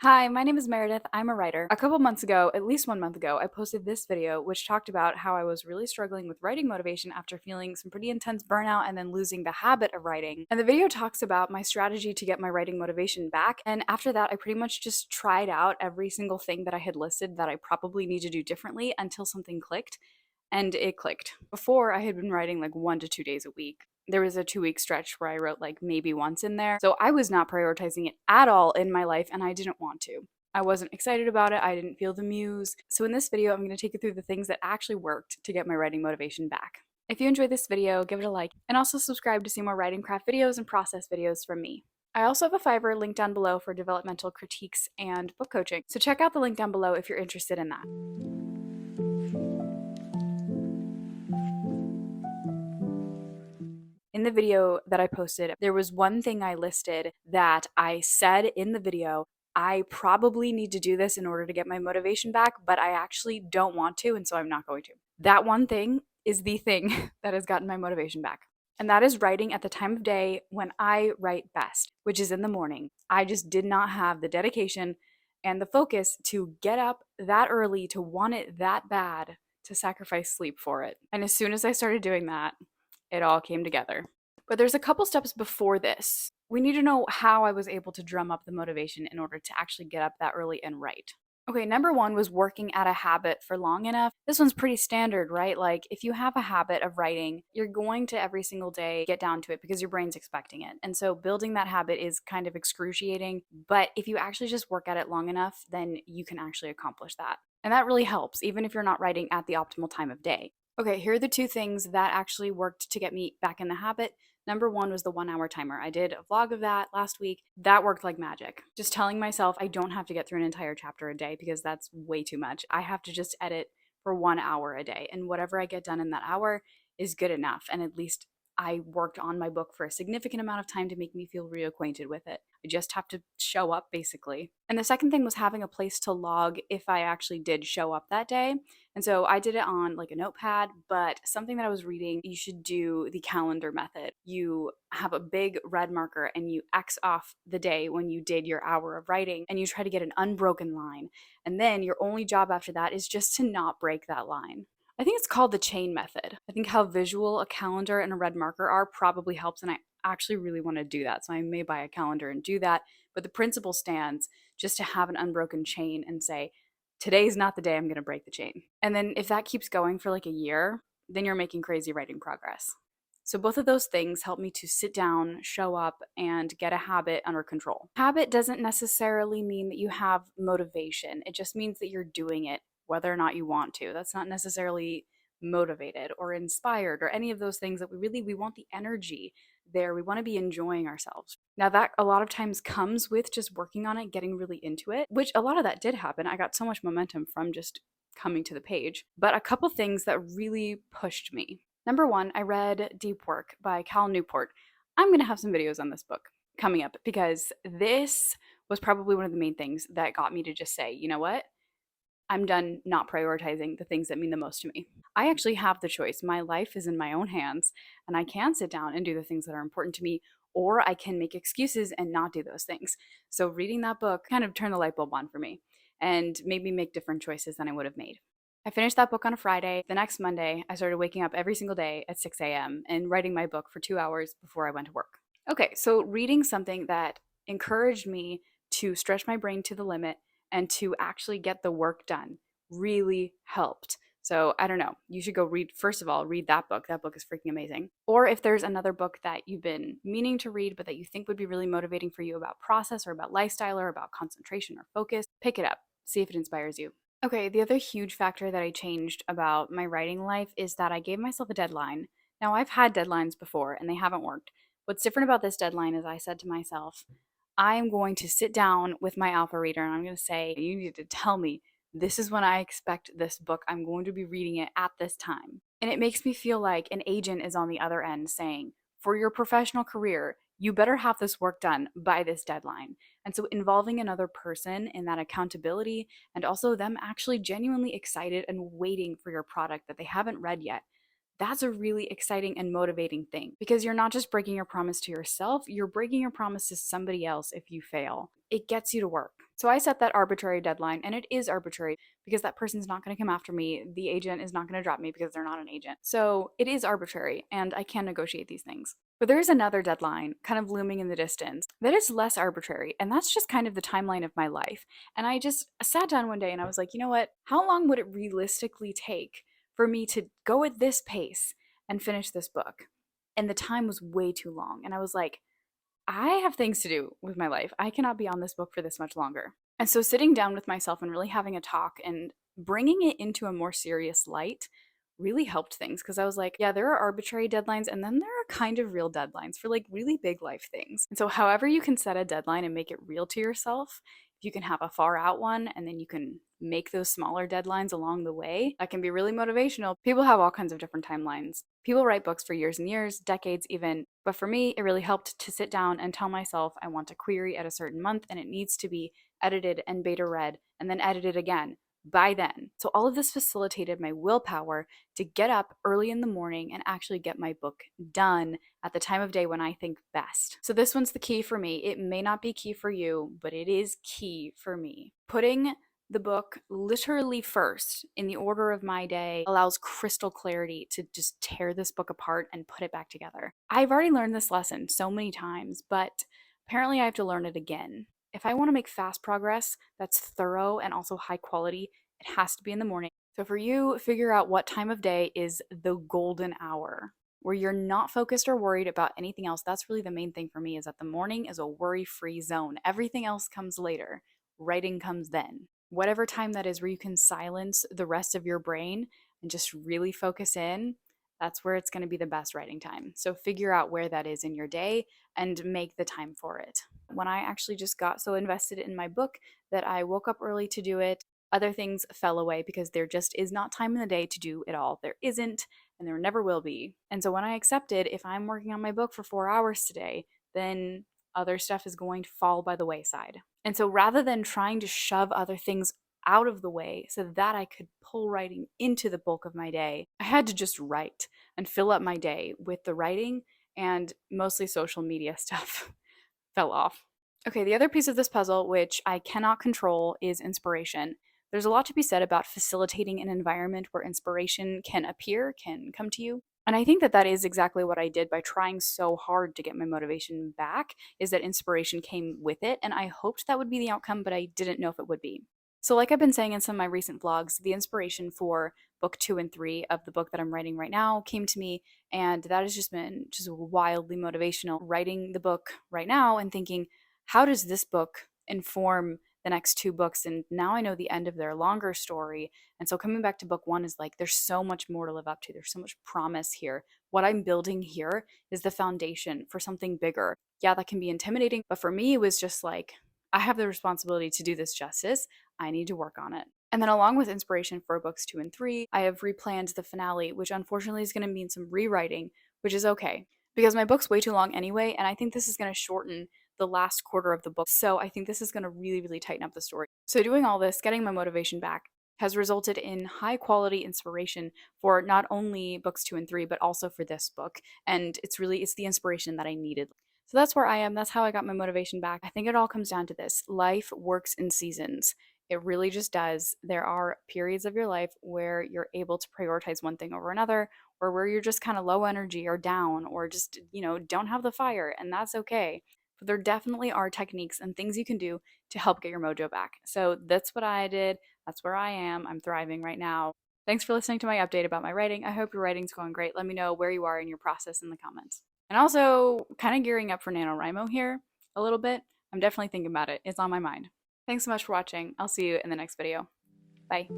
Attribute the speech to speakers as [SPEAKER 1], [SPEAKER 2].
[SPEAKER 1] Hi, my name is Meredith. I'm a writer. A couple months ago, at least 1 month ago, I posted this video which talked about how I was really struggling with writing motivation after feeling some pretty intense burnout and then losing the habit of writing. And the video talks about my strategy to get my writing motivation back. And after that, I pretty much just tried out every single thing that I had listed that I probably need to do differently until something clicked. And it clicked. Before, I had been writing like 1 to 2 days a week. There was a 2 week stretch where I wrote like maybe once in there. So I was not prioritizing it at all in my life, and I didn't want to. I wasn't excited about it. I didn't feel the muse. So in this video, I'm going to take you through the things that actually worked to get my writing motivation back. If you enjoyed this video, give it a like, and also subscribe to see more writing craft videos and process videos from me. I also have a Fiverr link down below for developmental critiques and book coaching, so check out the link down below if you're interested in that. In the video that I posted, there was one thing I listed that I said in the video, I probably need to do this in order to get my motivation back, but I actually don't want to, and so I'm not going to. That one thing is the thing that has gotten my motivation back. And that is writing at the time of day when I write best, which is in the morning. I just did not have the dedication and the focus to get up that early, to want it that bad, to sacrifice sleep for it. And as soon as I started doing that, it all came together. But there's a couple steps before this. We need to know how I was able to drum up the motivation in order to actually get up that early and write. Okay, number one was working at a habit for long enough. This one's pretty standard, right? Like, if you have a habit of writing, you're going to every single day get down to it because your brain's expecting it. And so building that habit is kind of excruciating. But if you actually just work at it long enough, then you can actually accomplish that. And that really helps, even if you're not writing at the optimal time of day. Okay, here are the two things that actually worked to get me back in the habit. Number one was the 1 hour timer. I did a vlog of that last week. That worked like magic. Just telling myself I don't have to get through an entire chapter a day because that's way too much. I have to just edit for 1 hour a day. And whatever I get done in that hour is good enough. And at least I worked on my book for a significant amount of time to make me feel reacquainted with it. I just have to show up, basically. And the second thing was having a place to log if I actually did show up that day. And so I did it on like a notepad, but something that I was reading, you should do the calendar method. You have a big red marker and you X off the day when you did your hour of writing and you try to get an unbroken line. And then your only job after that is just to not break that line. I think it's called the chain method. I think how visual a calendar and a red marker are probably helps, and I actually really want to do that. So I may buy a calendar and do that. But the principle stands, just to have an unbroken chain and say, today's not the day I'm going to break the chain. And then if that keeps going for like a year, then you're making crazy writing progress. So both of those things help me to sit down, show up, and get a habit under control. Habit doesn't necessarily mean that you have motivation. It just means that you're doing it whether or not you want to. That's not necessarily motivated or inspired or any of those things that we want the energy there. We want to be enjoying ourselves. Now, that a lot of times comes with just working on it, getting really into it, which a lot of that did happen. I got so much momentum from just coming to the page. But a couple things that really pushed me. Number one, I read Deep Work by Cal Newport. I'm going to have some videos on this book coming up because this was probably one of the main things that got me to just say, you know what? I'm done not prioritizing the things that mean the most to me. I actually have the choice. My life is in my own hands, and I can sit down and do the things that are important to me, or I can make excuses and not do those things. So, reading that book kind of turned the light bulb on for me and made me make different choices than I would have made. I finished that book on a Friday. The next Monday, I started waking up every single day at 6 a.m. and writing my book for 2 hours before I went to work. Okay, so reading something that encouraged me to stretch my brain to the limit and to actually get the work done really helped. So I don't know, you should go read, first of all, read that book. That book is freaking amazing. Or if there's another book that you've been meaning to read, but that you think would be really motivating for you about process or about lifestyle or about concentration or focus, pick it up, see if it inspires you. Okay, the other huge factor that I changed about my writing life is that I gave myself a deadline. Now, I've had deadlines before and they haven't worked. What's different about this deadline is I said to myself, I am going to sit down with my alpha reader and I'm going to say, you need to tell me this is when I expect this book. I'm going to be reading it at this time. And it makes me feel like an agent is on the other end saying, for your professional career, you better have this work done by this deadline. And so involving another person in that accountability and also them actually genuinely excited and waiting for your product that they haven't read yet, that's a really exciting and motivating thing because you're not just breaking your promise to yourself, you're breaking your promise to somebody else if you fail. It gets you to work. So I set that arbitrary deadline, and it is arbitrary because that person's not going to come after me. The agent is not going to drop me because they're not an agent. So it is arbitrary, and I can negotiate these things. But there is another deadline kind of looming in the distance that is less arbitrary, and that's just kind of the timeline of my life. And I just sat down one day and I was like, you know what? How long would it realistically take for me to go at this pace and finish this book? And the time was way too long. And I was like, I have things to do with my life. I cannot be on this book for this much longer. And so sitting down with myself and really having a talk and bringing it into a more serious light really helped things because I was like, yeah, there are arbitrary deadlines and then there are kind of real deadlines for like really big life things. And so, however, you can set a deadline and make it real to yourself, if you can have a far out one and then you can make those smaller deadlines along the way, that can be really motivational. People have all kinds of different timelines. People write books for years and years, decades even. But for me, it really helped to sit down and tell myself I want a query at a certain month and it needs to be edited and beta read and then edited again by then. So all of this facilitated my willpower to get up early in the morning and actually get my book done at the time of day when I think best. So this one's the key for me. It may not be key for you, but it is key for me. Putting the book literally first in the order of my day allows crystal clarity to just tear this book apart and put it back together. I've already learned this lesson so many times, but apparently I have to learn it again. If I want to make fast progress that's thorough and also high quality, it has to be in the morning. So for you, figure out what time of day is the golden hour where you're not focused or worried about anything else. That's really the main thing for me, is that the morning is a worry-free zone. Everything else comes later. Writing comes then. Whatever time that is where you can silence the rest of your brain and just really focus in, that's where it's going to be the best writing time. So figure out where that is in your day and make the time for it. When I actually just got so invested in my book that I woke up early to do it, other things fell away because there just is not time in the day to do it all. There isn't, and there never will be. And so when I accepted, if I'm working on my book for 4 hours today, then other stuff is going to fall by the wayside. And so rather than trying to shove other things out of the way so that I could pull writing into the bulk of my day, I had to just write and fill up my day with the writing, and mostly social media stuff fell off. Okay, the other piece of this puzzle, which I cannot control, is inspiration. There's a lot to be said about facilitating an environment where inspiration can appear, can come to you. And I think that that is exactly what I did by trying so hard to get my motivation back, is that inspiration came with it. And I hoped that would be the outcome, but I didn't know if it would be. So like I've been saying in some of my recent vlogs, the inspiration for book 2 and 3 of the book that I'm writing right now came to me, and that has just been just wildly motivational. Writing the book right now and thinking, how does this book inform the next 2 books? And now I know the end of their longer story. And so coming back to book 1 is like, there's so much more to live up to. There's so much promise here. What I'm building here is the foundation for something bigger. Yeah, that can be intimidating, but for me, it was just like, I have the responsibility to do this justice. I need to work on it. And then along with inspiration for books 2 and 3, I have replanned the finale, which unfortunately is going to mean some rewriting, which is okay because my book's way too long anyway, and I think this is going to shorten the last quarter of the book. So I think this is going to really, really tighten up the story. So doing all this, getting my motivation back, has resulted in high quality inspiration for not only books 2 and 3, but also for this book. And it's the inspiration that I needed. So that's where I am. That's how I got my motivation back. I think it all comes down to this. Life works in seasons. It really just does. There are periods of your life where you're able to prioritize one thing over another, or where you're just kind of low energy or down, or just, don't have the fire, and that's okay. But there definitely are techniques and things you can do to help get your mojo back. So that's what I did. That's where I am. I'm thriving right now. Thanks for listening to my update about my writing. I hope your writing's going great. Let me know where you are in your process in the comments. And also, kind of gearing up for NaNoWriMo here a little bit. I'm definitely thinking about it. It's on my mind. Thanks so much for watching. I'll see you in the next video. Bye.